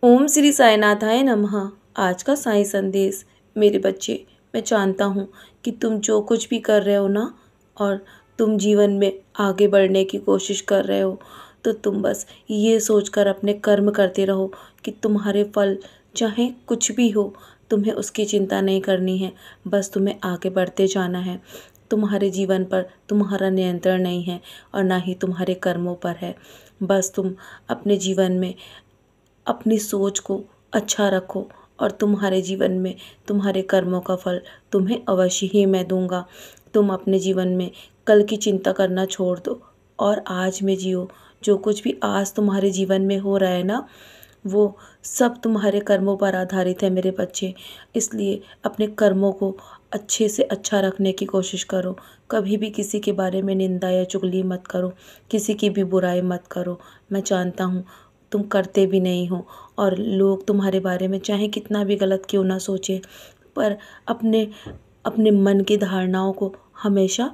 ओम श्री साईनाथाय नमः। आज का साईं संदेश। मेरे बच्चे, मैं जानता हूँ कि तुम जो कुछ भी कर रहे हो ना, और तुम जीवन में आगे बढ़ने की कोशिश कर रहे हो, तो तुम बस ये सोचकर अपने कर्म करते रहो कि तुम्हारे फल चाहे कुछ भी हो, तुम्हें उसकी चिंता नहीं करनी है। बस तुम्हें आगे बढ़ते जाना है। तुम्हारे जीवन पर तुम्हारा नियंत्रण नहीं है और ना ही तुम्हारे कर्मों पर है। बस तुम अपने जीवन में अपनी सोच को अच्छा रखो और तुम्हारे जीवन में तुम्हारे कर्मों का फल तुम्हें अवश्य ही मैं दूंगा। तुम अपने जीवन में कल की चिंता करना छोड़ दो और आज में जियो। जो कुछ भी आज तुम्हारे जीवन में हो रहा है ना, वो सब तुम्हारे कर्मों पर आधारित है मेरे बच्चे। इसलिए अपने कर्मों को अच्छे से अच्छा रखने की कोशिश करो। कभी भी किसी के बारे में निंदा या चुगली मत करो, किसी की भी बुराई मत करो। मैं जानता हूँ तुम करते भी नहीं हो, और लोग तुम्हारे बारे में चाहे कितना भी गलत क्यों ना सोचें, पर अपने अपने मन की धारणाओं को हमेशा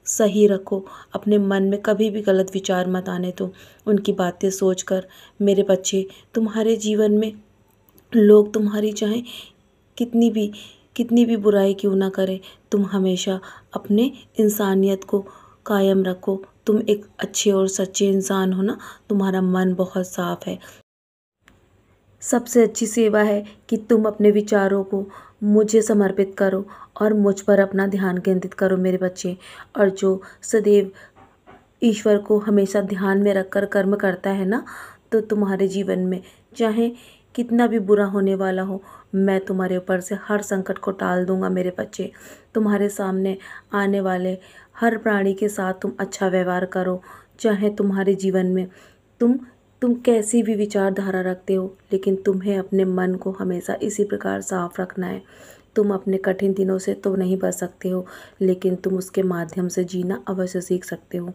सही रखो। अपने मन में कभी भी गलत विचार मत आने दो। उनकी बातें सोचकर मेरे बच्चे, तुम्हारे जीवन में लोग तुम्हारी चाहे कितनी भी कितनी भी बुराई क्यों ना करें, तुम हमेशा अपने इंसानियत को कायम रखो। तुम एक अच्छे और सच्चे इंसान हो ना, तुम्हारा मन बहुत साफ है। सबसे अच्छी सेवा है कि तुम अपने विचारों को मुझे समर्पित करो और मुझ पर अपना ध्यान केंद्रित करो मेरे बच्चे। और जो सदैव ईश्वर को हमेशा ध्यान में रखकर कर्म करता है ना, तो तुम्हारे जीवन में चाहे कितना भी बुरा होने वाला हो, मैं तुम्हारे ऊपर से हर संकट को टाल दूंगा मेरे बच्चे। तुम्हारे सामने आने वाले हर प्राणी के साथ तुम अच्छा व्यवहार करो। चाहे तुम्हारे जीवन में तुम तुम कैसी भी विचारधारा रखते हो, लेकिन तुम्हें अपने मन को हमेशा इसी प्रकार साफ रखना है। तुम अपने कठिन दिनों से तो नहीं बच सकते हो, लेकिन तुम उसके माध्यम से जीना अवश्य सीख सकते हो।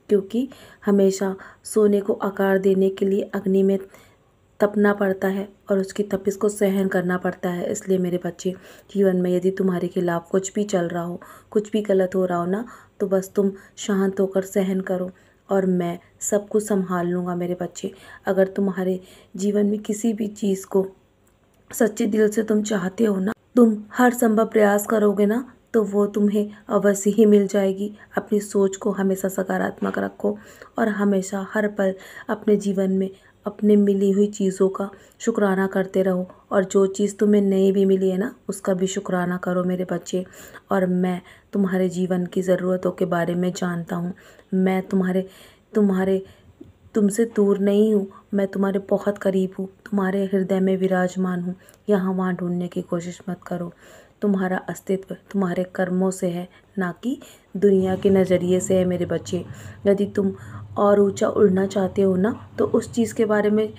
क्योंकि हमेशा सोने को आकार देने के लिए अग्नि में तपना पड़ता है और उसकी तपिश को सहन करना पड़ता है। इसलिए मेरे बच्चे, जीवन में यदि तुम्हारे खिलाफ कुछ भी चल रहा हो, कुछ भी गलत हो रहा हो ना, तो बस तुम शांत होकर सहन करो और मैं सब कुछ संभाल लूँगा मेरे बच्चे। अगर तुम्हारे जीवन में किसी भी चीज़ को सच्चे दिल से तुम चाहते हो ना, तुम हर संभव प्रयास करोगे ना, तो वो तुम्हें अवश्य ही मिल जाएगी। अपनी सोच को हमेशा सकारात्मक रखो और हमेशा हर पल अपने जीवन में अपने मिली हुई चीज़ों का शुक्राना करते रहो। और जो चीज़ तुम्हें नहीं भी मिली है ना, उसका भी शुक्राना करो मेरे बच्चे। और मैं तुम्हारे जीवन की ज़रूरतों के बारे में जानता हूँ। मैं तुम्हारे तुम्हारे तुमसे दूर नहीं हूँ, मैं तुम्हारे बहुत करीब हूँ, तुम्हारे हृदय में विराजमान हूँ। यहाँ वहाँ ढूंढने की कोशिश मत करो। तुम्हारा अस्तित्व तुम्हारे कर्मों से है, ना कि दुनिया के नज़रिए से है मेरे बच्चे। यदि तुम और ऊंचा उड़ना चाहते हो ना, तो उस चीज़ के बारे में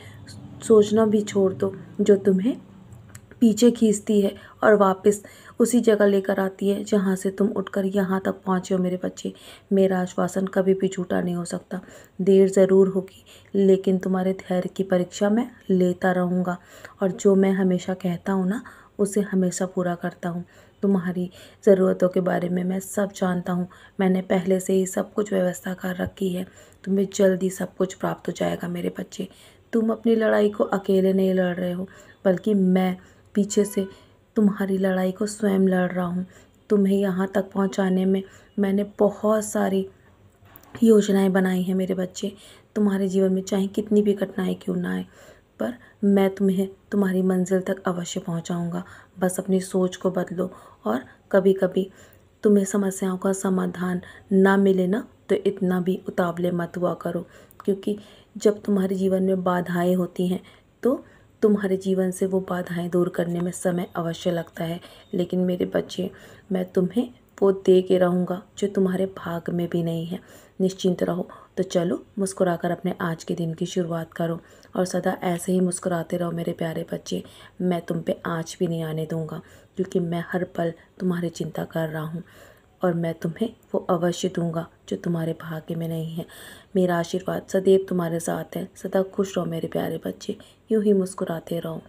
सोचना भी छोड़ दो जो तुम्हें पीछे खींचती है और वापस उसी जगह लेकर आती है जहाँ से तुम उठकर यहाँ तक पहुँचे हो मेरे बच्चे। मेरा आश्वासन कभी भी झूठा नहीं हो सकता। देर ज़रूर होगी, लेकिन तुम्हारे धैर्य की परीक्षा मैं लेता रहूँगा, और जो मैं हमेशा कहता हूँ ना, उसे हमेशा पूरा करता हूँ। तुम्हारी ज़रूरतों के बारे में मैं सब जानता हूँ। मैंने पहले से ही सब कुछ व्यवस्था कर रखी है। तुम्हें जल्दी सब कुछ प्राप्त हो जाएगा मेरे बच्चे। तुम अपनी लड़ाई को अकेले नहीं लड़ रहे हो, बल्कि मैं पीछे से तुम्हारी लड़ाई को स्वयं लड़ रहा हूँ। तुम्हें यहाँ तक पहुँचाने में मैंने बहुत सारी योजनाएं बनाई हैं मेरे बच्चे। तुम्हारे जीवन में चाहे कितनी भी कठिनाई क्यों ना आए, पर मैं तुम्हें तुम्हारी मंजिल तक अवश्य पहुँचाऊँगा। बस अपनी सोच को बदलो, और कभी कभी तुम्हें समस्याओं का समाधान ना मिले ना, तो इतना भी उतावले मत हुआ करो। क्योंकि जब तुम्हारे जीवन में बाधाएं होती हैं, तो तुम्हारे जीवन से वो बाधाएं दूर करने में समय अवश्य लगता है। लेकिन मेरे बच्चे, मैं तुम्हें वो दे के रहूँगा जो तुम्हारे भाग में भी नहीं है। निश्चिंत रहो। तो चलो, मुस्कुराकर अपने आज के दिन की शुरुआत करो और सदा ऐसे ही मुस्कुराते रहो मेरे प्यारे बच्चे। मैं तुम पे आँच भी नहीं आने दूँगा, क्योंकि मैं हर पल तुम्हारी चिंता कर रहा हूँ, और मैं तुम्हें वो अवश्य दूंगा जो तुम्हारे भाग्य में नहीं है। मेरा आशीर्वाद सदैव तुम्हारे साथ है। सदा खुश रहो मेरे प्यारे बच्चे, यूं ही मुस्कुराते रहो।